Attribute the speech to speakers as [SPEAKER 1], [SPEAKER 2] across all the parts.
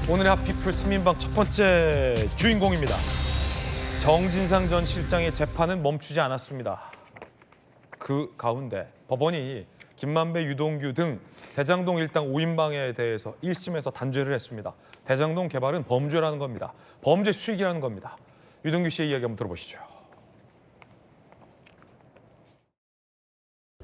[SPEAKER 1] 오늘의 핫피플 3인방 첫 번째 주인공입니다. 정진상 전 실장의 재판은 멈추지 않았습니다. 그 가운데 법원이 김만배, 유동규 등 대장동 일당 5인방에 대해서 1심에서 단죄를 했습니다. 대장동 개발은 범죄라는 겁니다. 범죄 수익이라는 겁니다. 유동규 씨의 이야기 한번 들어보시죠.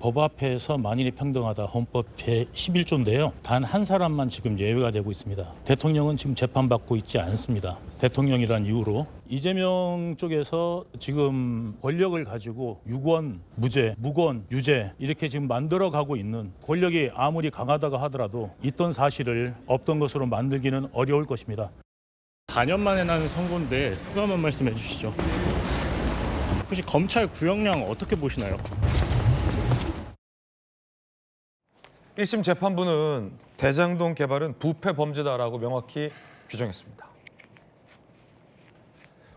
[SPEAKER 2] 법 앞에서 만인이 평등하다 헌법 제11조인데요. 단 한 사람만 지금 예외가 되고 있습니다. 대통령은 지금 재판받고 있지 않습니다. 대통령이란 이유로 이재명 쪽에서 지금 권력을 가지고 유권, 무죄, 무권, 유죄 이렇게 지금 만들어가고 있는 권력이 아무리 강하다고 하더라도 있던 사실을 없던 것으로 만들기는 어려울 것입니다. 4년 만에 난 선고인데 소감 한 말씀 해주시죠. 혹시 검찰 구형량 어떻게 보시나요?
[SPEAKER 1] 1심 재판부는 대장동 개발은 부패 범죄다라고 명확히 규정했습니다.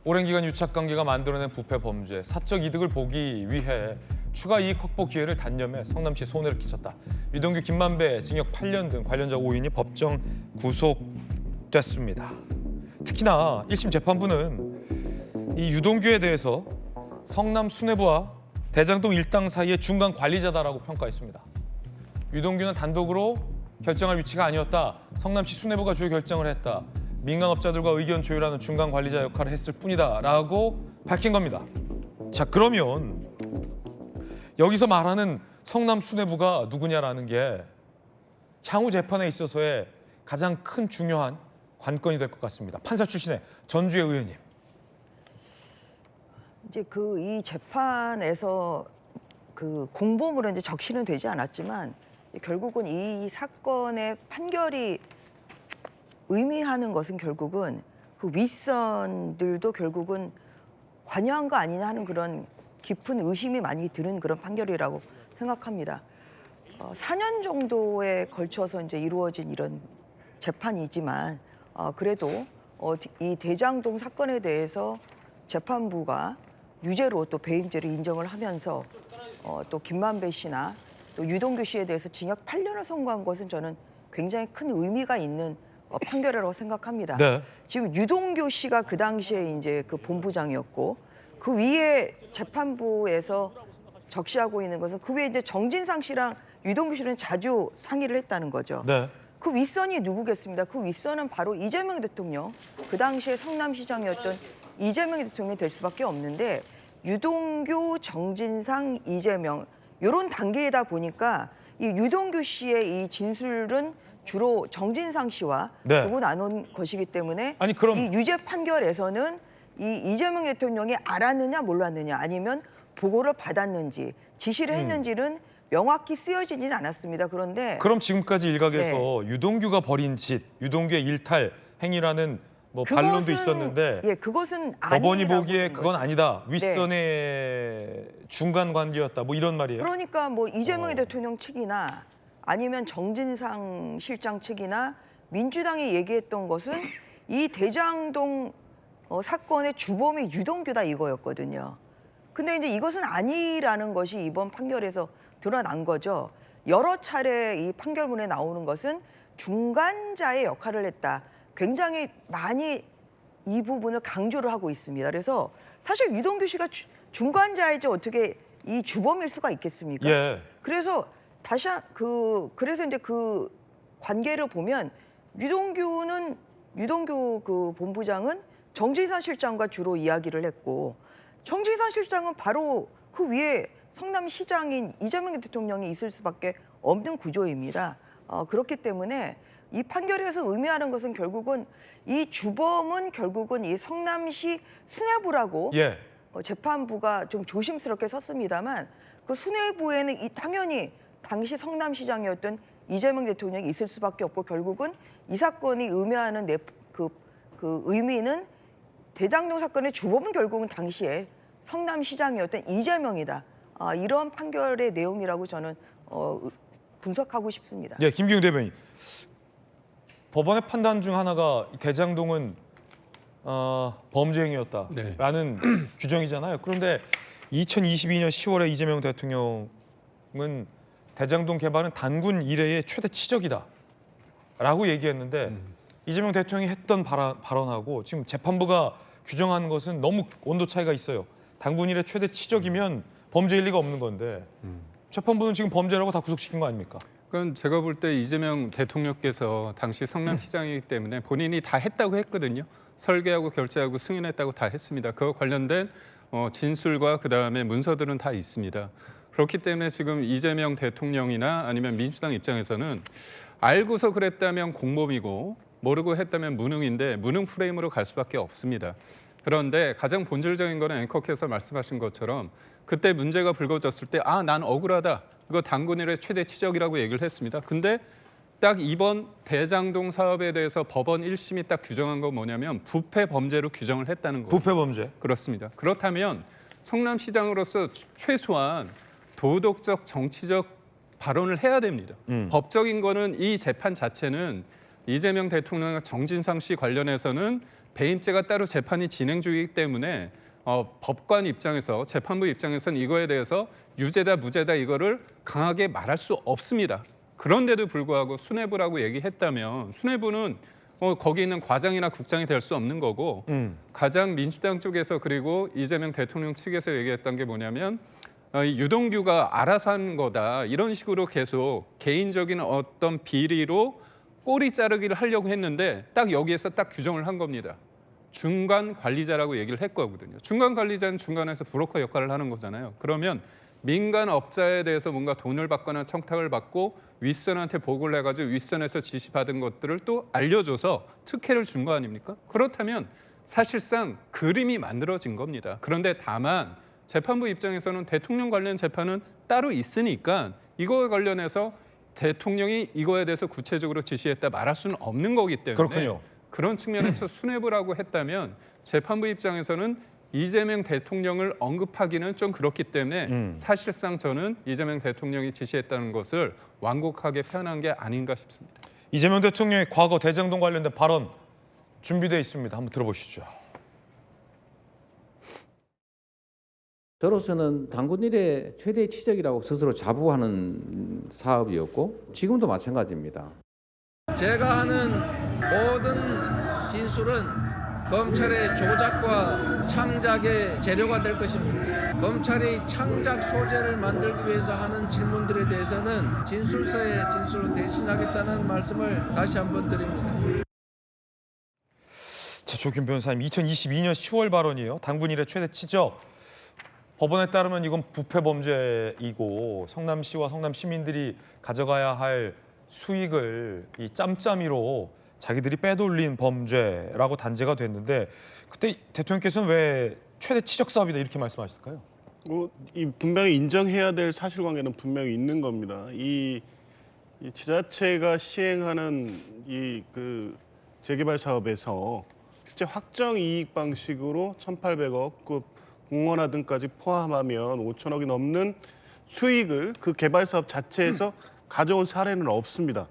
[SPEAKER 1] 오랜 기간 유착관계가 만들어낸 부패 범죄, 사적 이득을 보기 위해 추가 이익 확보 기회를 단념해 성남시에 손해를 끼쳤다. 유동규, 김만배 징역 8년 등 관련자 5인이 법정 구속됐습니다. 특히나 1심 재판부는 이 유동규에 대해서 성남 수뇌부와 대장동 일당 사이의 중간 관리자다라고 평가했습니다. 유동규는 단독으로 결정할 위치가 아니었다. 성남시 수뇌부가 주요 결정을 했다. 민간업자들과 의견 조율하는 중간 관리자 역할을 했을 뿐이다 라고 밝힌 겁니다. 자, 그러면 여기서 말하는 성남 수뇌부가 누구냐라는 게 향후 재판에 있어서의 가장 큰 중요한 관건이 될 것 같습니다. 판사 출신의 전주의 의원님.
[SPEAKER 3] 이제 이 재판에서 공범으로 이제 적시는 되지 않았지만 결국은 이 사건의 판결이 의미하는 것은 결국은 그 윗선들도 결국은 관여한 거 아니냐 하는 그런 깊은 의심이 많이 드는 그런 판결이라고 생각합니다. 4년 정도에 걸쳐서 이제 이루어진 이런 재판이지만 그래도 이 대장동 사건에 대해서 재판부가 유죄로 또 배임죄를 인정을 하면서 또 김만배 씨나 또 유동규 씨에 대해서 징역 8년을 선고한 것은 저는 굉장히 큰 의미가 있는 판결이라고 생각합니다.
[SPEAKER 1] 네.
[SPEAKER 3] 지금 유동규 씨가 그 당시에 이제 그 본부장이었고 그 위에 재판부에서 적시하고 있는 것은 그 위에 이제 정진상 씨랑 유동규 씨는 자주 상의를 했다는 거죠.
[SPEAKER 1] 네.
[SPEAKER 3] 그 윗선이 누구겠습니까? 그 윗선은 바로 이재명 대통령, 그 당시에 성남시장이었던 이재명 대통령이 될 수밖에 없는데 유동규, 정진상, 이재명 이런 단계이다 보니까 이 유동규 씨의 이 진술은 주로 정진상 씨와
[SPEAKER 1] 네.
[SPEAKER 3] 두고 나눈 것이기 때문에
[SPEAKER 1] 아니, 그럼
[SPEAKER 3] 이 유죄 판결에서는 이 이재명 대통령이 알았느냐 몰랐느냐 아니면 보고를 받았는지 지시를 했는지는 명확히 쓰여지진 않았습니다. 그런데
[SPEAKER 1] 그럼 지금까지 일각에서 유동규가 벌인 짓, 유동규의 일탈 행위라는 뭐 반론도 있었는데
[SPEAKER 3] 그것은
[SPEAKER 1] 법원이
[SPEAKER 3] 아니라고
[SPEAKER 1] 보기에
[SPEAKER 3] 하는
[SPEAKER 1] 그건
[SPEAKER 3] 거죠.
[SPEAKER 1] 아니다. 윗선의 중간 관계였다. 뭐 이런 말이에요.
[SPEAKER 3] 그러니까 뭐 이재명 대통령 측이나 아니면 정진상 실장 측이나 민주당이 얘기했던 것은 이 대장동 사건의 주범이 유동규다 이거였거든요. 근데 이제 이것은 아니라는 것이 이번 판결에서 드러난 거죠. 여러 차례 이 판결문에 나오는 것은 중간자의 역할을 했다. 굉장히 많이 이 부분을 강조를 하고 있습니다. 그래서 사실 유동규 씨가 중간자이지 어떻게 이 주범일 수가 있겠습니까?
[SPEAKER 1] 예.
[SPEAKER 3] 그래서 그래서 이제 그 관계를 보면 유동규 그 본부장은 정진상 실장과 주로 이야기를 했고 정진상 실장은 바로 그 위에 성남시장인 이재명 대통령이 있을 수밖에 없는 구조입니다. 그렇기 때문에 이 판결에서 의미하는 것은 결국은 이 주범은 결국은 이 성남시 수뇌부라고 재판부가 좀 조심스럽게 썼습니다만 그 수뇌부에는 당연히 당시 성남시장이었던 이재명 대통령이 있을 수밖에 없고 결국은 이 사건이 의미하는 그 의미는 대장동 사건의 주범은 결국은 당시에 성남시장이었던 이재명이다. 이런 판결의 내용이라고 저는 분석하고 싶습니다.
[SPEAKER 1] 예, 김기웅 대변인. 법원의 판단 중 하나가 대장동은 범죄 행위였다라는 규정이잖아요. 그런데 2022년 10월에 이재명 대통령은 대장동 개발은 단군 이래의 최대 치적이다라고 얘기했는데 이재명 대통령이 했던 발언하고 지금 재판부가 규정한 것은 너무 온도 차이가 있어요. 당군일의 최대 치적이면 범죄일 리가 없는 건데 재판부는 지금 범죄라고 다 구속시킨 거 아닙니까?
[SPEAKER 4] 그건 제가 볼 때 이재명 대통령께서 당시 성남시장이기 때문에 본인이 다 했다고 했거든요. 설계하고 결재하고 승인했다고 다 했습니다. 그와 관련된 진술과 그다음에 문서들은 다 있습니다. 그렇기 때문에 지금 이재명 대통령이나 아니면 민주당 입장에서는 알고서 그랬다면 공범이고 모르고 했다면 무능인데 무능 프레임으로 갈 수밖에 없습니다. 그런데 가장 본질적인 거는 앵커께서 말씀하신 것처럼 그때 문제가 불거졌을 때 난 억울하다. 이거 당군일의 최대 치적이라고 얘기를 했습니다. 근데 딱 이번 대장동 사업에 대해서 법원 1심이 딱 규정한 건 뭐냐면 부패 범죄로 규정을 했다는 거예요.
[SPEAKER 1] 부패 범죄.
[SPEAKER 4] 그렇습니다. 그렇다면 성남시장으로서 최소한 도덕적, 정치적 발언을 해야 됩니다. 법적인 거는 이 재판 자체는 이재명 대통령과 정진상 씨 관련해서는 배임죄가 따로 재판이 진행 중이기 때문에 법관 입장에서 재판부 입장에서는 이거에 대해서 유죄다 무죄다 이거를 강하게 말할 수 없습니다. 그런데도 불구하고 수뇌부라고 얘기했다면 수뇌부는 거기 있는 과장이나 국장이 될 수 없는 거고 가장 민주당 쪽에서 그리고 이재명 대통령 측에서 얘기했던 게 뭐냐면 유동규가 알아서 한 거다 이런 식으로 계속 개인적인 어떤 비리로 꼬리 자르기를 하려고 했는데 딱 여기에서 딱 규정을 한 겁니다. 중간 관리자라고 얘기를 했거든요. 중간 관리자는 중간에서 브로커 역할을 하는 거잖아요. 그러면 민간 업자에 대해서 뭔가 돈을 받거나 청탁을 받고 윗선한테 보고를 해가지고 윗선에서 지시받은 것들을 또 알려줘서 특혜를 준 거 아닙니까? 그렇다면 사실상 그림이 만들어진 겁니다. 그런데 다만 재판부 입장에서는 대통령 관련 재판은 따로 있으니까 이거에 관련해서 대통령이 이거에 대해서 구체적으로 지시했다 말할 수는 없는 거기 때문에
[SPEAKER 1] 그렇군요.
[SPEAKER 4] 그런 측면에서 수뇌부라고 했다면 재판부 입장에서는 이재명 대통령을 언급하기는 좀 그렇기 때문에 사실상 저는 이재명 대통령이 지시했다는 것을 완곡하게 표현한 게 아닌가 싶습니다.
[SPEAKER 1] 이재명 대통령의 과거 대장동 관련된 발언 준비되어 있습니다. 한번 들어보시죠.
[SPEAKER 5] 저로서는 당군일의 최대 치적이라고 스스로 자부하는 사업이었고 지금도 마찬가지입니다.
[SPEAKER 6] 제가 하는 모든 진술은 검찰의 조작과 창작의 재료가 될 것입니다. 검찰이 창작 소재를 만들기 위해서 하는 질문들에 대해서는 진술서에 진술로 대신하겠다는 말씀을 다시 한번 드립니다.
[SPEAKER 1] 자, 조균 변호사님, 2022년 10월 발언이에요. 당군일의 최대 치적. 법원에 따르면 이건 부패 범죄이고 성남시와 성남 시민들이 가져가야 할 수익을 이 짬짬이로 자기들이 빼돌린 범죄라고 단죄가 됐는데 그때 대통령께서는 왜 최대 치적 사업이다 이렇게 말씀하셨을까요?
[SPEAKER 7] 이 분명히 인정해야 될 사실관계는 분명히 있는 겁니다. 이 지자체가 시행하는 그 재개발 사업에서 실제 확정 이익 방식으로 1,800억, 공원화 등까지 포함하면 5천억이 넘는 수익을 그 개발 사업 자체에서 가져온 사례는 없습니다.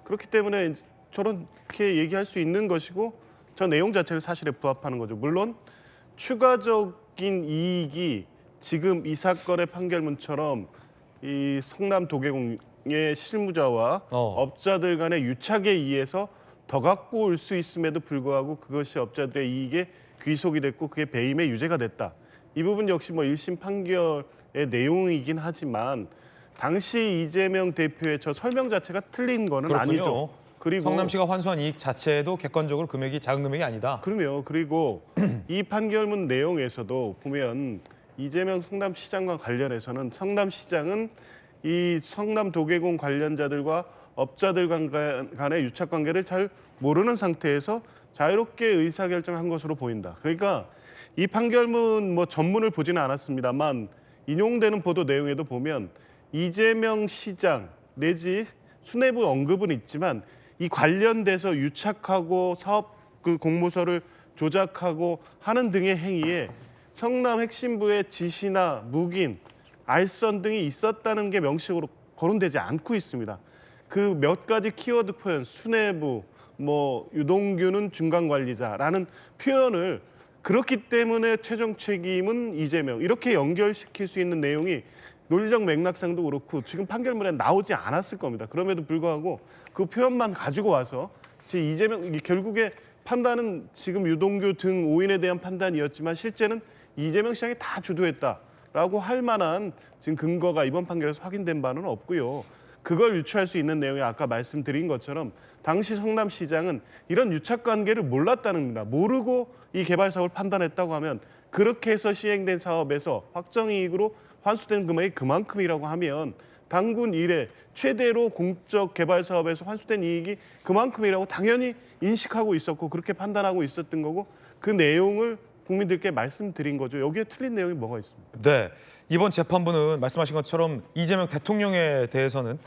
[SPEAKER 7] 그렇기 때문에 저렇게 얘기할 수 있는 것이고 저 내용 자체는 사실에 부합하는 거죠. 물론 추가적인 이익이 지금 이 사건의 판결문처럼 이 성남 도계공의 실무자와 업자들 간의 유착에 의해서 더 갖고 올 수 있음에도 불구하고 그것이 업자들의 이익에 귀속이 됐고 그게 배임의 유죄가 됐다. 이 부분 역시 1심 판결의 내용이긴 하지만 당시 이재명 대표의 저 설명 자체가 틀린 거는
[SPEAKER 1] 그렇군요.
[SPEAKER 7] 아니죠. 그리고
[SPEAKER 1] 성남시가 환수한 이익 자체도 객관적으로 금액이 작은 금액이 아니다.
[SPEAKER 7] 그리고 이 판결문 내용에서도 보면 이재명 성남시장과 관련해서는 성남시장은 이 성남 도계공 관련자들과 업자들 간의 유착 관계를 잘 모르는 상태에서 자유롭게 의사결정한 것으로 보인다. 그러니까 이 판결문 전문을 보지는 않았습니다만 인용되는 보도 내용에도 보면 이재명 시장 내지 수뇌부 언급은 있지만 이 관련돼서 유착하고 사업 공모서를 조작하고 하는 등의 행위에 성남 핵심부의 지시나 묵인, 알선 등이 있었다는 게 명식으로 거론되지 않고 있습니다. 그 몇 가지 키워드 표현, 수뇌부, 유동규는 중간 관리자라는 표현을 그렇기 때문에 최종 책임은 이재명 이렇게 연결시킬 수 있는 내용이 논리적 맥락상도 그렇고 지금 판결문에 나오지 않았을 겁니다. 그럼에도 불구하고 그 표현만 가지고 와서 이재명 결국에 판단은 지금 유동규 등 5인에 대한 판단이었지만 실제는 이재명 시장이 다 주도했다라고 할 만한 지금 근거가 이번 판결에서 확인된 바는 없고요. 그걸 유추할 수 있는 내용이 아까 말씀드린 것처럼 당시 성남시장은 이런 유착 관계를 몰랐다는 겁니다. 모르고 이 개발 사업을 판단했다고 하면 그렇게 해서 시행된 사업에서 확정이익으로 환수된 금액이 그만큼이라고 하면 당군 이래 최대로 공적 개발 사업에서 환수된 이익이 그만큼이라고 당연히 인식하고 있었고 그렇게 판단하고 있었던 거고 그 내용을 국민들께 말씀드린 거죠. 여기에 틀린 내용이 뭐가 있습니까?
[SPEAKER 1] 네, 이번 재판부는 말씀하신 것처럼 이재명 대통령에 대해서는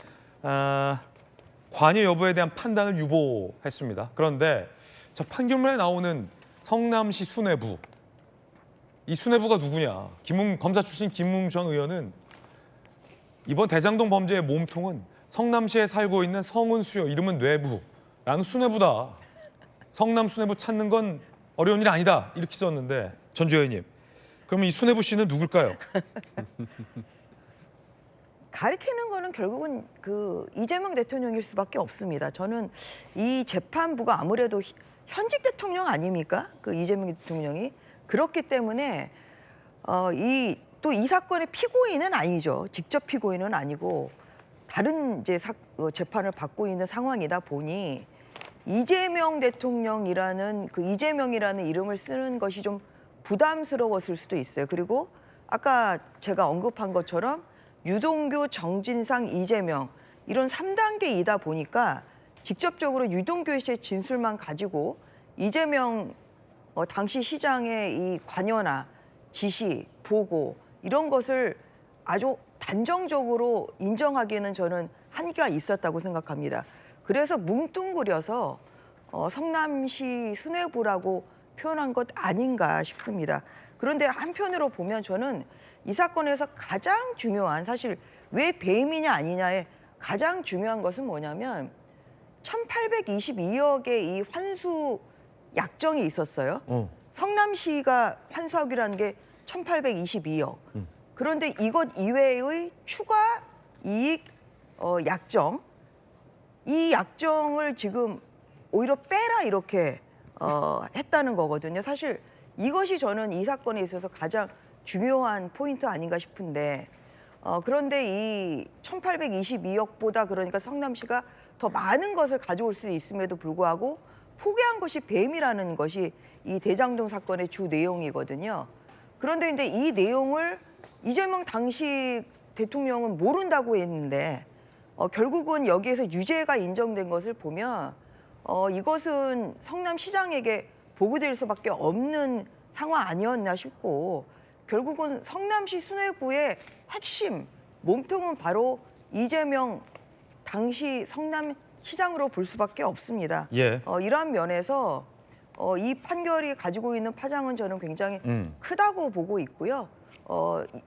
[SPEAKER 1] 관여 여부에 대한 판단을 유보했습니다. 그런데 저 판결문에 나오는 성남시 수뇌부, 이 수뇌부가 누구냐? 검사 출신 김웅 전 의원은 이번 대장동 범죄의 몸통은 성남시에 살고 있는 성은수요, 이름은 뇌부라는 수뇌부다. 성남 수뇌부 찾는 건 어려운 일 아니다, 이렇게 썼는데 전주 의원님, 그러면 이 수뇌부 씨는 누굴까요?
[SPEAKER 3] 가리키는 거는 결국은 그 이재명 대통령일 수밖에 없습니다. 저는 이 재판부가 아무래도 현직 대통령 아닙니까? 그 이재명 대통령이. 그렇기 때문에 이 사건의 피고인은 아니죠. 직접 피고인은 아니고 다른 이제 재판을 받고 있는 상황이다 보니 이재명 대통령이라는 그 이재명이라는 이름을 쓰는 것이 좀 부담스러웠을 수도 있어요. 그리고 아까 제가 언급한 것처럼 유동규, 정진상, 이재명 이런 3단계이다 보니까 직접적으로 유동규 씨의 진술만 가지고 이재명 당시 시장의 이 관여나 지시, 보고 이런 것을 아주 단정적으로 인정하기에는 저는 한계가 있었다고 생각합니다. 그래서 뭉뚱그려서 성남시 수뇌부라고 표현한 것 아닌가 싶습니다. 그런데 한편으로 보면 저는 이 사건에서 가장 중요한, 사실 왜 배임이냐 아니냐에 가장 중요한 것은 뭐냐면 1822억의 이 환수 약정이 있었어요. 성남시가 환수하기라는 게 1822억. 그런데 이것 이외의 추가 이익 약정, 이 약정을 지금 오히려 빼라 이렇게 했다는 거거든요. 사실 이것이 저는 이 사건에 있어서 가장 중요한 포인트 아닌가 싶은데 그런데 이 1822억보다 그러니까 성남시가 더 많은 것을 가져올 수 있음에도 불구하고 포기한 것이 배임이라는 것이 이 대장동 사건의 주 내용이거든요. 그런데 이제 이 내용을 이재명 당시 대통령은 모른다고 했는데 결국은 여기에서 유죄가 인정된 것을 보면 이것은 성남시장에게 보고될 수밖에 없는 상황 아니었나 싶고 결국은 성남시 수뇌부의 핵심 몸통은 바로 이재명 당시 성남시장으로 볼 수밖에 없습니다.
[SPEAKER 1] 예.
[SPEAKER 3] 이러한 면에서 이 판결이 가지고 있는 파장은 저는 굉장히 크다고 보고 있고요.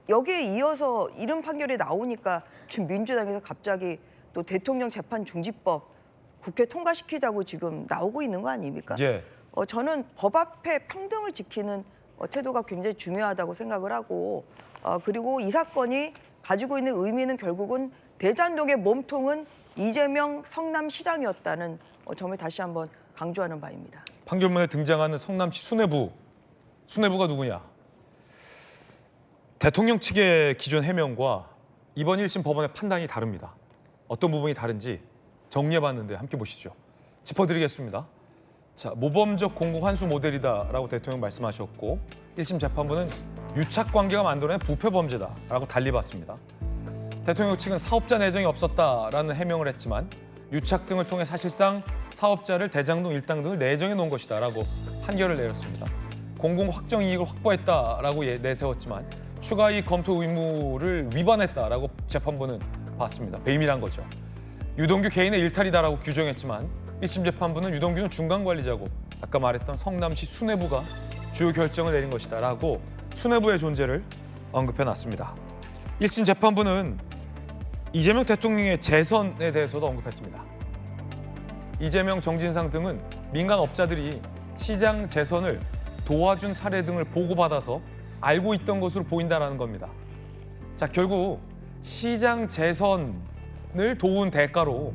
[SPEAKER 3] 여기에 이어서 이런 판결이 나오니까 지금 민주당에서 갑자기 또 대통령 재판 중지법 국회 통과시키자고 지금 나오고 있는 거 아닙니까?
[SPEAKER 1] 예.
[SPEAKER 3] 저는 법 앞에 평등을 지키는 태도가 굉장히 중요하다고 생각을 하고 그리고 이 사건이 가지고 있는 의미는 결국은 대장동의 몸통은 이재명 성남시장이었다는 점을 다시 한번 강조하는 바입니다.
[SPEAKER 1] 판결문에 등장하는 성남시 수뇌부가 누구냐? 대통령 측의 기존 해명과 이번 1심 법원의 판단이 다릅니다. 어떤 부분이 다른지 정리해봤는데 함께 보시죠. 짚어드리겠습니다. 자, 모범적 공공환수 모델이다라고 대통령 말씀하셨고 1심 재판부는 유착관계가 만들어낸 부패범죄다라고 달리 봤습니다. 대통령 측은 사업자 내정이 없었다라는 해명을 했지만 유착 등을 통해 사실상 사업자를 대장동 일당 등을 내정해 놓은 것이다라고 판결을 내렸습니다. 공공 확정 이익을 확보했다라고 내세웠지만 추가 이익 검토 의무를 위반했다라고 재판부는 봤습니다. 배임이란 거죠. 유동규 개인의 일탈이다라고 규정했지만 1심 재판부는 유동규는 중간 관리자고 아까 말했던 성남시 수뇌부가 주요 결정을 내린 것이다라고 수뇌부의 존재를 언급해놨습니다. 1심 재판부는 이재명 대통령의 재선에 대해서도 언급했습니다. 이재명, 정진상 등은 민간 업자들이 시장 재선을 도와준 사례 등을 보고받아서 알고 있던 것으로 보인다는 겁니다. 자, 결국 시장 재선을 도운 대가로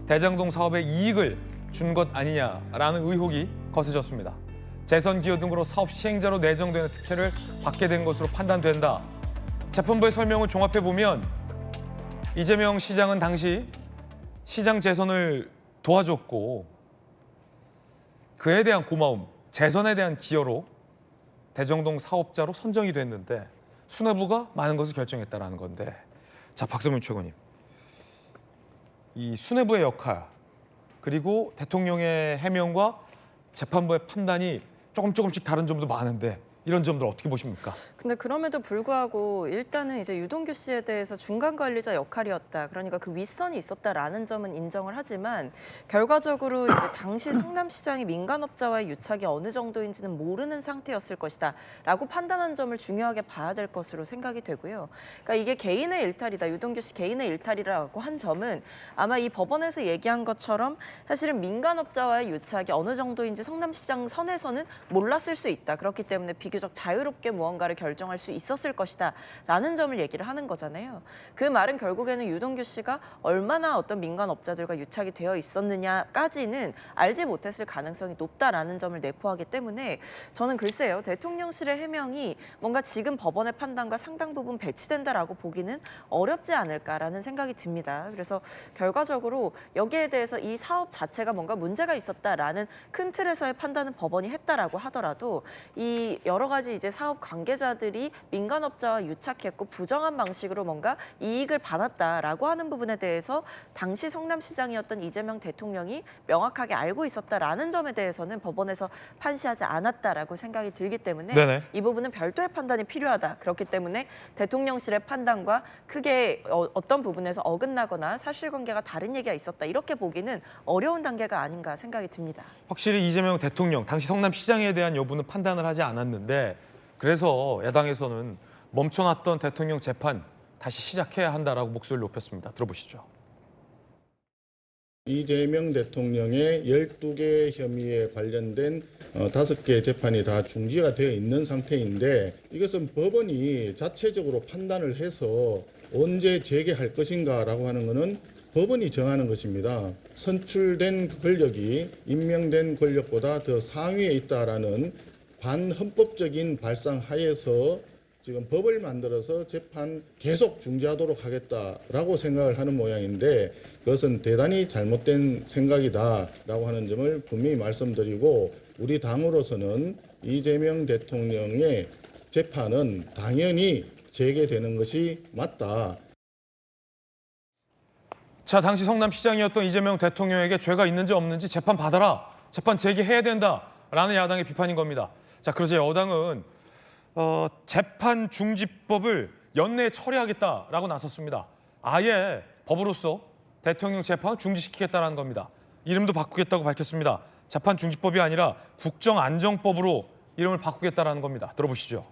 [SPEAKER 1] 대장동 사업의 이익을 준 것 아니냐라는 의혹이 거세졌습니다. 재선 기여 등으로 사업 시행자로 내정되는 특혜를 받게 된 것으로 판단된다. 재판부의 설명을 종합해 보면 이재명 시장은 당시 시장 재선을 도와줬고 그에 대한 고마움, 재선에 대한 기여로 대정동 사업자로 선정이 됐는데 수뇌부가 많은 것을 결정했다라는 건데, 자 박세문 최고님, 이 수뇌부의 역할 그리고 대통령의 해명과 재판부의 판단이 조금씩 다른 점도 많은데 이런 점들 어떻게 보십니까?
[SPEAKER 8] 근데 그럼에도 불구하고 일단은 이제 유동규 씨에 대해서 중간 관리자 역할이었다. 그러니까 그 윗선이 있었다라는 점은 인정을 하지만 결과적으로 이제 당시 성남시장이 민간업자와의 유착이 어느 정도인지는 모르는 상태였을 것이다라고 판단한 점을 중요하게 봐야 될 것으로 생각이 되고요. 그러니까 이게 개인의 일탈이다. 유동규 씨 개인의 일탈이라고 한 점은 아마 이 법원에서 얘기한 것처럼 사실은 민간업자와의 유착이 어느 정도인지 성남시장 선에서는 몰랐을 수 있다. 그렇기 때문에 비교적 자유롭게 무언가를 결정할 수 있었을 것이다라는 점을 얘기를 하는 거잖아요. 그 말은 결국에는 유동규 씨가 얼마나 어떤 민간업자들과 유착이 되어 있었느냐까지는 알지 못했을 가능성이 높다라는 점을 내포하기 때문에 저는 글쎄요. 대통령실의 해명이 뭔가 지금 법원의 판단과 상당 부분 배치된다라고 보기는 어렵지 않을까라는 생각이 듭니다. 그래서 결과적으로 여기에 대해서 이 사업 자체가 뭔가 문제가 있었다라는 큰 틀에서의 판단은 법원이 했다라고 하더라도 이 여러 가지 이제 사업 관계자들이 민간업자와 유착했고 부정한 방식으로 뭔가 이익을 받았다라고 하는 부분에 대해서 당시 성남시장이었던 이재명 대통령이 명확하게 알고 있었다라는 점에 대해서는 법원에서 판시하지 않았다라고 생각이 들기 때문에
[SPEAKER 1] 네네.
[SPEAKER 8] 이 부분은 별도의 판단이 필요하다. 그렇기 때문에 대통령실의 판단과 크게 어떤 부분에서 어긋나거나 사실관계가 다른 얘기가 있었다. 이렇게 보기는 어려운 단계가 아닌가 생각이 듭니다.
[SPEAKER 1] 확실히 이재명 대통령 당시 성남시장에 대한 여부는 판단을 하지 않았는데 그래서 야당에서는 멈춰놨던 대통령 재판 다시 시작해야 한다라고 목소리를 높였습니다. 들어보시죠.
[SPEAKER 9] 이재명 대통령의 12개 혐의에 관련된 5개 재판이 다 중지가 되어 있는 상태인데 이것은 법원이 자체적으로 판단을 해서 언제 재개할 것인가라고 하는 것은 법원이 정하는 것입니다. 선출된 권력이 임명된 권력보다 더 상위에 있다라는 반헌법적인 발상 하에서 지금 법을 만들어서 재판 계속 중지하도록 하겠다라고 생각을 하는 모양인데 그것은 대단히 잘못된 생각이다라고 하는 점을 분명히 말씀드리고 우리 당으로서는 이재명 대통령의 재판은 당연히 재개되는 것이 맞다.
[SPEAKER 1] 자, 당시 성남시장이었던 이재명 대통령에게 죄가 있는지 없는지 재판 받아라. 재판 재개해야 된다라는 야당의 비판인 겁니다. 자, 그래서 여당은 재판 중지법을 연내에 처리하겠다라고 나섰습니다. 아예 법으로서 대통령 재판을 중지시키겠다는 겁니다. 이름도 바꾸겠다고 밝혔습니다. 재판 중지법이 아니라 국정안정법으로 이름을 바꾸겠다는 겁니다. 들어보시죠.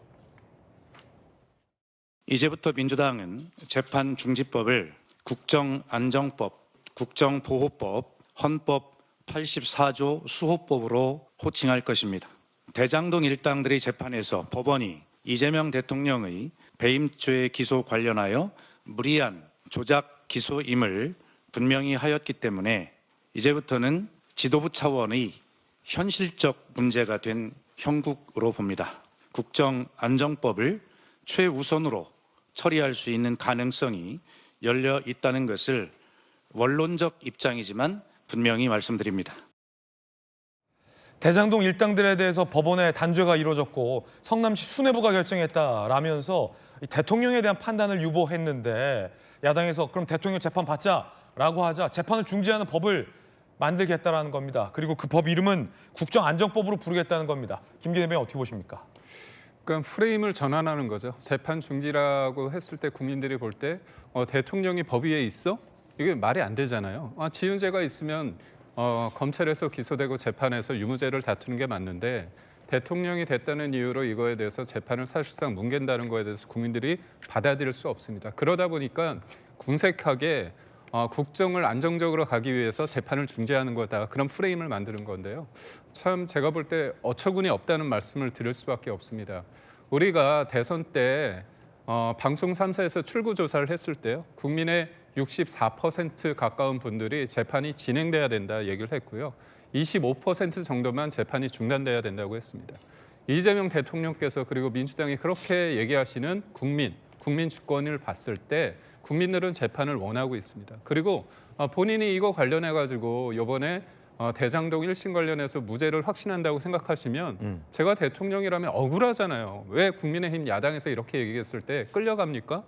[SPEAKER 10] 이제부터 민주당은 재판 중지법을 국정안정법, 국정보호법, 헌법 84조 수호법으로 호칭할 것입니다. 대장동 일당들의 재판에서 법원이 이재명 대통령의 배임죄 기소 관련하여 무리한 조작 기소임을 분명히 하였기 때문에 이제부터는 지도부 차원의 현실적 문제가 된 형국으로 봅니다. 국정안정법을 최우선으로 처리할 수 있는 가능성이 열려 있다는 것을 원론적 입장이지만 분명히 말씀드립니다.
[SPEAKER 1] 대장동 일당들에 대해서 법원의 단죄가 이루어졌고 성남시 수뇌부가 결정했다라면서 대통령에 대한 판단을 유보했는데 야당에서 그럼 대통령 재판 받자라고 하자 재판을 중지하는 법을 만들겠다라는 겁니다. 그리고 그 법 이름은 국정안정법으로 부르겠다는 겁니다. 김기현 대변인 어떻게 보십니까?
[SPEAKER 4] 그러니까 프레임을 전환하는 거죠. 재판 중지라고 했을 때 국민들이 볼 때 대통령이 법 위에 있어? 이게 말이 안 되잖아요. 지은죄가 있으면 검찰에서 기소되고 재판에서 유무죄를 다투는 게 맞는데 대통령이 됐다는 이유로 이거에 대해서 재판을 사실상 뭉갠다는 거에 대해서 국민들이 받아들일 수 없습니다. 그러다 보니까 궁색하게 국정을 안정적으로 가기 위해서 재판을 중지하는 거다. 그런 프레임을 만드는 건데요. 참 제가 볼 때 어처구니 없다는 말씀을 드릴 수밖에 없습니다. 우리가 대선 때 방송 3사에서 출구조사를 했을 때요. 국민의 64% 가까운 분들이 재판이 진행돼야 된다 얘기를 했고요. 25% 정도만 재판이 중단돼야 된다고 했습니다. 이재명 대통령께서 그리고 민주당이 그렇게 얘기하시는 국민 주권을 봤을 때 국민들은 재판을 원하고 있습니다. 그리고 본인이 이거 관련해 가지고 이번에 대장동 1심 관련해서 무죄를 확신한다고 생각하시면 제가 대통령이라면 억울하잖아요. 왜 국민의힘 야당에서 이렇게 얘기했을 때 끌려갑니까?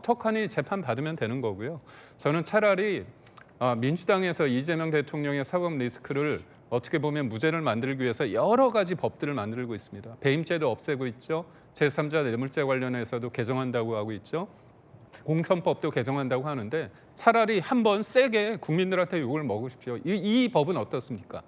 [SPEAKER 4] 턱하니 재판 받으면 되는 거고요. 저는 차라리 민주당에서 이재명 대통령의 사법 리스크를 어떻게 보면 무죄를 만들기 위해서 여러 가지 법들을 만들고 있습니다. 배임죄도 없애고 있죠. 제3자 뇌물죄 관련해서도 개정한다고 하고 있죠. 공선법도 개정한다고 하는데 차라리 한번 세게 국민들한테 욕을 먹으십시오. 이 법은 어떻습니까?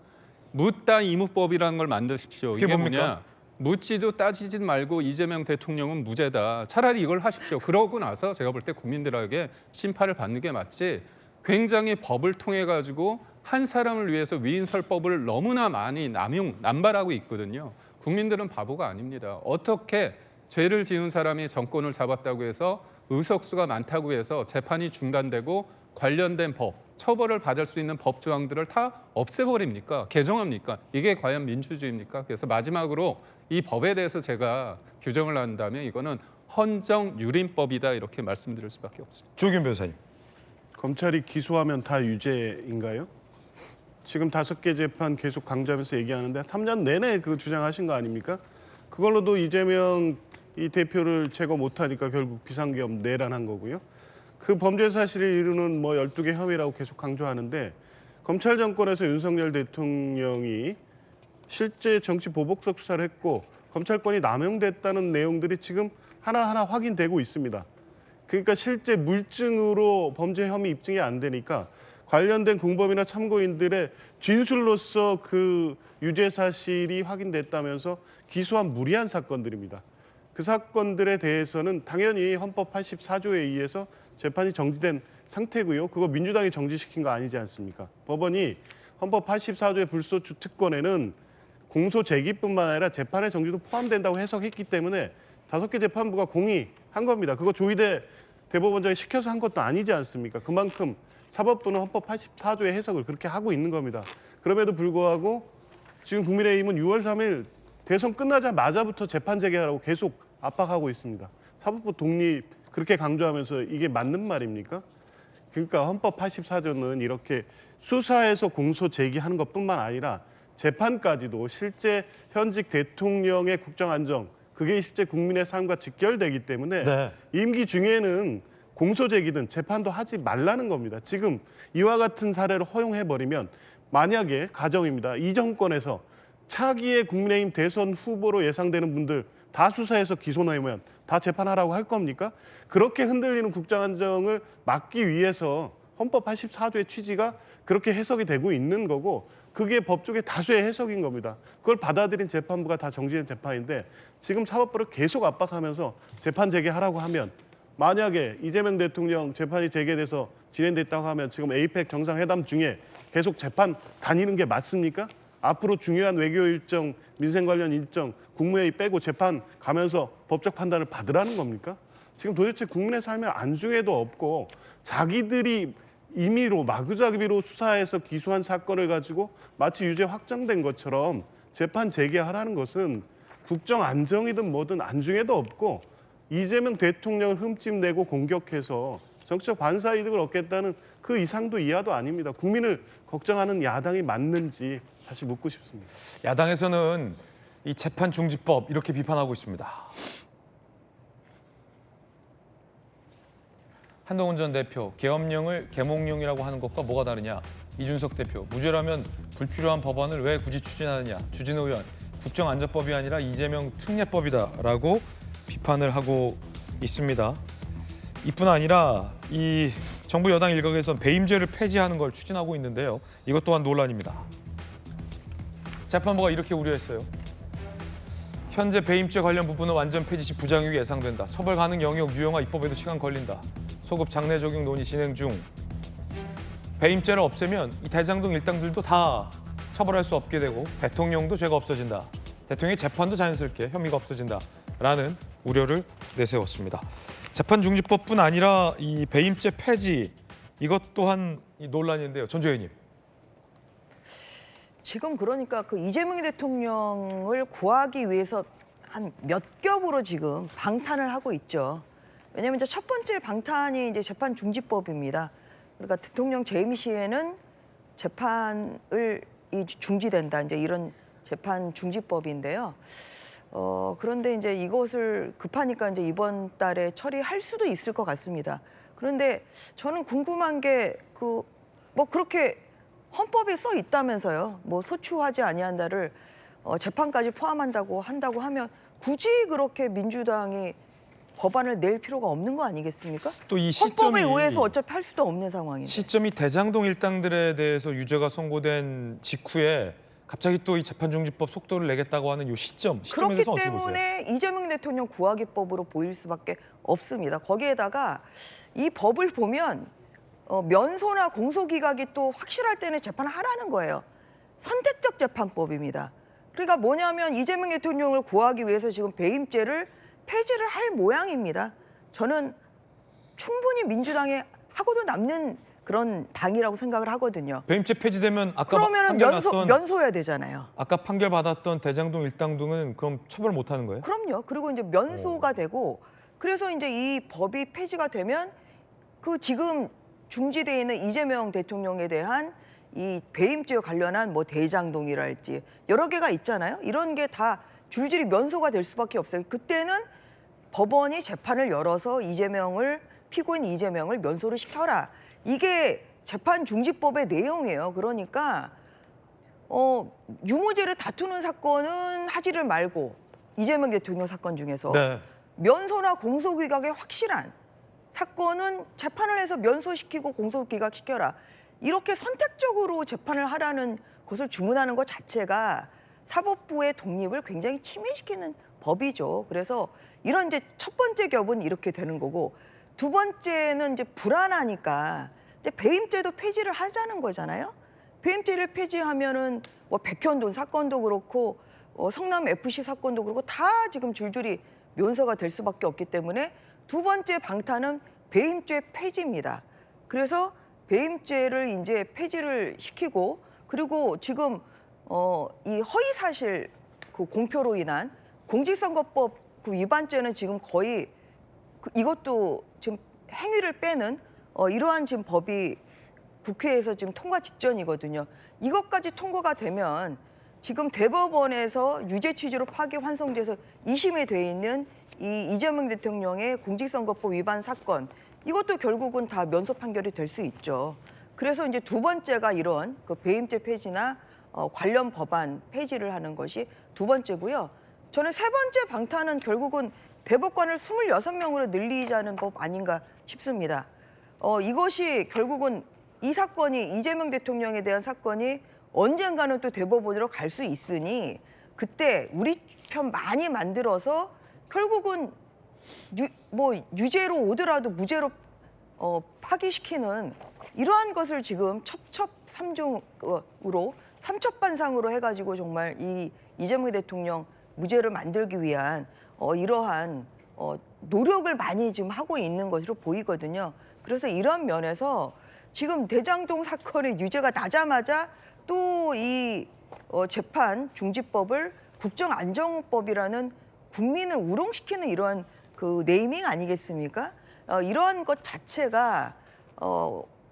[SPEAKER 4] 묻다 이무법이라는 걸 만드십시오. 이게 뭐냐? 묻지도 따지지 말고 이재명 대통령은 무죄다. 차라리 이걸 하십시오. 그러고 나서 제가 볼 때 국민들에게 심판을 받는 게 맞지. 굉장히 법을 통해 가지고 한 사람을 위해서 위인설법을 너무나 많이 남발하고 있거든요. 국민들은 바보가 아닙니다. 어떻게 죄를 지은 사람이 정권을 잡았다고 해서 의석수가 많다고 해서 재판이 중단되고 관련된 법, 처벌을 받을 수 있는 법 조항들을 다 없애버립니까? 개정합니까? 이게 과연 민주주의입니까? 그래서 마지막으로 이 법에 대해서 제가 규정을 한다면 이거는 헌정유린법이다 이렇게 말씀드릴 수밖에 없습니다.
[SPEAKER 1] 조규 변호사님.
[SPEAKER 7] 검찰이 기소하면 다 유죄인가요? 지금 5개 재판 계속 강조하면서 얘기하는데 3년 내내 그 주장하신 거 아닙니까? 그걸로도 이재명 이 대표를 제거 못하니까 결국 비상계엄 내란한 거고요. 그 범죄 사실을 이루는 12개 혐의라고 계속 강조하는데 검찰 정권에서 윤석열 대통령이 실제 정치 보복적 수사를 했고 검찰권이 남용됐다는 내용들이 지금 하나하나 확인되고 있습니다. 그러니까 실제 물증으로 범죄 혐의 입증이 안 되니까 관련된 공범이나 참고인들의 진술로서 그 유죄 사실이 확인됐다면서 기소한 무리한 사건들입니다. 그 사건들에 대해서는 당연히 헌법 84조에 의해서 재판이 정지된 상태고요. 그거 민주당이 정지시킨 거 아니지 않습니까? 법원이 헌법 84조의 불소추 특권에는 공소 제기뿐만 아니라 재판의 정지도 포함된다고 해석했기 때문에 5개 재판부가 공의한 겁니다. 그거 조희대 대법원장이 시켜서 한 것도 아니지 않습니까? 그만큼 사법부는 헌법 84조의 해석을 그렇게 하고 있는 겁니다. 그럼에도 불구하고 지금 국민의힘은 6월 3일 대선 끝나자마자부터 재판 재개하라고 계속 압박하고 있습니다. 사법부 독립 그렇게 강조하면서 이게 맞는 말입니까? 그러니까 헌법 84조는 이렇게 수사에서 공소 제기하는 것뿐만 아니라 재판까지도 실제 현직 대통령의 국정 안정 그게 실제 국민의 삶과 직결되기 때문에 임기 중에는 공소 제기든 재판도 하지 말라는 겁니다. 지금 이와 같은 사례를 허용해버리면 만약에 가정입니다. 이 정권에서 차기의 국민의힘 대선 후보로 예상되는 분들 다 수사해서 기소 내면 다 재판하라고 할 겁니까? 그렇게 흔들리는 국정 안정을 막기 위해서 헌법 84조의 취지가 그렇게 해석이 되고 있는 거고 그게 법조계 다수의 해석인 겁니다. 그걸 받아들인 재판부가 다 정지된 재판인데 지금 사법부를 계속 압박하면서 재판 재개하라고 하면 만약에 이재명 대통령 재판이 재개돼서 진행됐다고 하면 지금 에이펙 정상회담 중에 계속 재판 다니는 게 맞습니까? 앞으로 중요한 외교 일정, 민생 관련 일정, 국무회의 빼고 재판 가면서 법적 판단을 받으라는 겁니까? 지금 도대체 국민의 삶에 안중에도 없고 자기들이 임의로 마구잡이로 수사해서 기소한 사건을 가지고 마치 유죄 확정된 것처럼 재판 재개하라는 것은 국정 안정이든 뭐든 안중에도 없고 이재명 대통령을 흠집내고 공격해서 정치적 반사 이득을 얻겠다는 그 이상도 이하도 아닙니다. 국민을 걱정하는 야당이 맞는지 다시 묻고 싶습니다.
[SPEAKER 1] 야당에서는 이 재판 중지법 이렇게 비판하고 있습니다. 한동훈 전 대표, 계엄령을 계몽령이라고 하는 것과 뭐가 다르냐? 이준석 대표, 무죄라면 불필요한 법안을 왜 굳이 추진하느냐? 주진우 의원, 국정안전법이 아니라 이재명 특례법이다라고 비판을 하고 있습니다. 이뿐 아니라 이 정부 여당 일각에선 배임죄를 폐지하는 걸 추진하고 있는데요. 이것 또한 논란입니다. 재판부가 이렇게 우려했어요. 현재 배임죄 관련 부분은 완전 폐지 시 부작용이 예상된다. 처벌 가능 영역 유형화 입법에도 시간 걸린다. 소급 장래 적용 논의 진행 중. 배임죄를 없애면 이 대장동 일당들도 다 처벌할 수 없게 되고 대통령도 죄가 없어진다. 대통령의 재판도 자연스럽게 혐의가 없어진다라는 우려를 내세웠습니다. 재판중지법뿐 아니라 이 배임죄 폐지 이것 또한 이 논란인데요. 전주 의원님.
[SPEAKER 3] 지금 그러니까 그 이재명 대통령을 구하기 위해서 한 몇 겹으로 지금 방탄을 하고 있죠. 왜냐하면 이제 첫 번째 방탄이 이제 재판 중지법입니다. 그러니까 대통령 재임 시에는 재판을 중지된다. 이제 이런 재판 중지법인데요. 그런데 이제 이것을 급하니까 이제 이번 달에 처리할 수도 있을 것 같습니다. 그런데 저는 궁금한 게 뭐 그렇게 헌법에 써 있다면서요. 뭐 소추하지 아니한다를 재판까지 포함한다고 하면 굳이 그렇게 민주당이 법안을 낼 필요가 없는 거 아니겠습니까?
[SPEAKER 1] 또 이
[SPEAKER 3] 헌법에
[SPEAKER 1] 시점이
[SPEAKER 3] 의해서 어차피 할 수도 없는 상황인데.
[SPEAKER 1] 시점이 대장동 일당들에 대해서 유죄가 선고된 직후에 갑자기 또 이 재판중지법 속도를 내겠다고 하는 이 시점에
[SPEAKER 3] 그렇기
[SPEAKER 1] 대해서 어떻게 보세요?
[SPEAKER 3] 때문에 이재명 대통령 구하기법으로 보일 수밖에 없습니다. 거기에다가 이 법을 보면 면소나 공소기각이 또 확실할 때는 재판을 하라는 거예요. 선택적 재판법입니다. 그러니까 뭐냐면 이재명 대통령을 구하기 위해서 지금 배임죄를 폐지를 할 모양입니다. 저는 충분히 민주당에 하고도 남는 그런 당이라고 생각을 하거든요.
[SPEAKER 1] 배임죄 폐지되면 아까
[SPEAKER 3] 그러면 면소해야 되잖아요.
[SPEAKER 1] 아까 판결 받았던 대장동 일당동은 그럼 처벌 못 하는 거예요?
[SPEAKER 3] 그럼요. 그리고 이제 면소가 되고 그래서 이제 이 법이 폐지가 되면 그 지금 중지돼 있는 이재명 대통령에 대한 이 배임죄와 관련한 뭐 대장동이랄지 여러 개가 있잖아요. 이런 게 다 줄줄이 면소가 될 수밖에 없어요. 그때는 법원이 재판을 열어서 피고인 이재명을 면소를 시켜라. 이게 재판 중지법의 내용이에요. 그러니까 유무죄를 다투는 사건은 하지를 말고 이재명 대통령 사건 중에서
[SPEAKER 1] 네.
[SPEAKER 3] 면소나 공소기각에 확실한 사건은 재판을 해서 면소시키고 공소기각 시켜라. 이렇게 선택적으로 재판을 하라는 것을 주문하는 것 자체가 사법부의 독립을 굉장히 침해시키는 법이죠. 그래서 이런 이제 첫 번째 겹은 이렇게 되는 거고 두 번째는 이제 불안하니까 이제 배임죄도 폐지를 하자는 거잖아요. 배임죄를 폐지하면은 뭐 백현동 사건도 그렇고 성남 FC 사건도 그렇고 다 지금 줄줄이 면소가 될 수밖에 없기 때문에 두 번째 방탄은 배임죄 폐지입니다. 그래서 배임죄를 이제 폐지를 시키고 그리고 지금 이 허위사실 그 공표로 인한 공직선거법 그 위반죄는 지금 거의 이것도 지금 행위를 빼는 이러한 지금 법이 국회에서 지금 통과 직전이거든요. 이것까지 통과가 되면 지금 대법원에서 유죄 취지로 파기 환송돼서 2심에 돼 있는 이 이재명 대통령의 공직선거법 위반 사건 이것도 결국은 다 면소 판결이 될 수 있죠. 그래서 이제 두 번째가 이런 그 배임죄 폐지나 관련 법안 폐지를 하는 것이 두 번째고요. 저는 세 번째 방탄은 결국은 대법관을 26명으로 늘리자는 법 아닌가 싶습니다. 이것이 결국은 이 사건이 이재명 대통령에 대한 사건이 언젠가는 또 대법원으로 갈 수 있으니 그때 우리 편 많이 만들어서 결국은 유죄로 오더라도 무죄로 파기시키는 이러한 것을 지금 첩첩삼중으로 삼첩반상으로 해가지고 정말 이 이재명 대통령 무죄를 만들기 위한 이러한 노력을 많이 지금 하고 있는 것으로 보이거든요. 그래서 이런 면에서 지금 대장동 사건의 유죄가 나자마자 또 이 재판 중지법을 국정안정법이라는 국민을 우롱시키는 이러한 그 네이밍 아니겠습니까? 이러한 것 자체가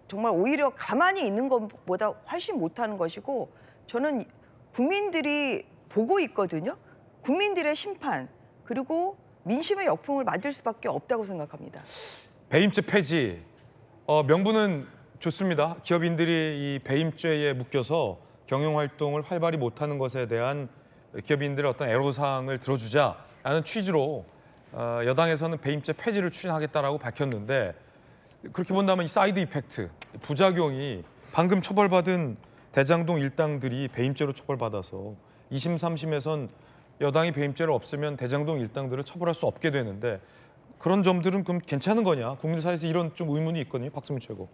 [SPEAKER 3] 정말 오히려 가만히 있는 것보다 훨씬 못하는 것이고 저는 국민들이 보고 있거든요. 국민들의 심판 그리고 민심의 역풍을 맞을 수밖에 없다고 생각합니다.
[SPEAKER 1] 배임죄 폐지 명분은 좋습니다. 기업인들이 이 배임죄에 묶여서 경영활동을 활발히 못하는 것에 대한 기업인들의 어떤 애로사항을 들어주자라는 취지로 여당에서는 배임죄 폐지를 추진하겠다라고 밝혔는데 그렇게 본다면 이 사이드 이펙트, 부작용이 방금 처벌받은 대장동 일당들이 배임죄로 처벌받아서 2심, 3심에선 여당이 배임죄를 없으면 대장동 일당들을 처벌할 수 없게 되는데 그런 점들은 그럼 괜찮은 거냐? 국민 사이에서 이런 좀 의문이 있거든요. 박수민 최고.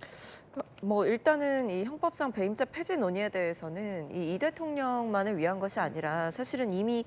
[SPEAKER 8] 뭐 일단은 이 형법상 배임죄 폐지 논의에 대해서는 이 대통령만을 위한 것이 아니라 사실은 이미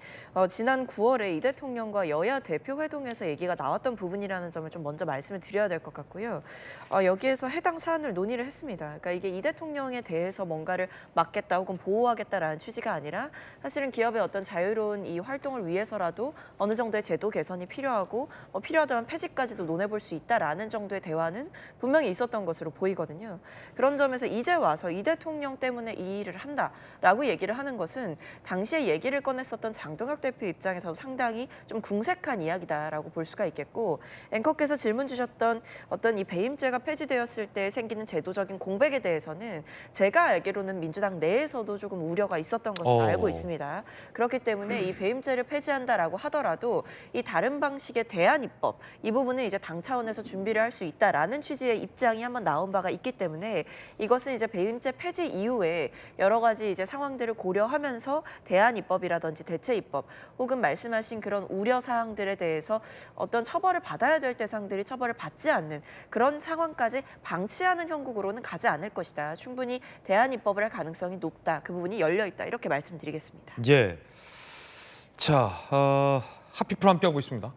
[SPEAKER 8] 지난 9월에 이 대통령과 여야 대표 회동에서 얘기가 나왔던 부분이라는 점을 좀 먼저 말씀을 드려야 될 것 같고요. 여기에서 해당 사안을 논의를 했습니다. 그러니까 이게 이 대통령에 대해서 뭔가를 막겠다 혹은 보호하겠다라는 취지가 아니라 사실은 기업의 어떤 자유로운 이 활동을 위해서라도 어느 정도의 제도 개선이 필요하고 필요하다면 폐지까지도 논해볼 수 있다라는 정도의 대화는 분명히 있었던 것으로 보이거든요. 그런 점에서 이제 와서 이 대통령 때문에 이 일을 한다라고 얘기를 하는 것은 당시에 얘기를 꺼냈었던 장동혁 대표 입장에서 상당히 좀 궁색한 이야기다라고 볼 수가 있겠고, 앵커께서 질문 주셨던 어떤 이 배임죄가 폐지되었을 때 생기는 제도적인 공백에 대해서는 제가 알기로는 민주당 내에서도 조금 우려가 있었던 것을 알고 있습니다. 그렇기 때문에 이 배임죄를 폐지한다라고 하더라도 이 다른 방식의 대안 입법 이 부분은 이제 당 차원에서 준비를 할 수 있다라는 취지의 입장이 한번 나온 바가 있기 때문에 이것은 이제 배임죄 폐지 이후에 여러 가지 이제 상황들을 고려하면서 대안 입법이라든지 대체 입법 혹은 말씀하신 그런 우려 사항들에 대해서 어떤 처벌을 받아야 될 대상들이 처벌을 받지 않는 그런 상황까지 방치하는 형국으로는 가지 않을 것이다. 충분히 대안 입법을 할 가능성이 높다. 그 부분이 열려 있다. 이렇게 말씀드리겠습니다.
[SPEAKER 1] 예. 자, 핫피플 함께하고 있습니다.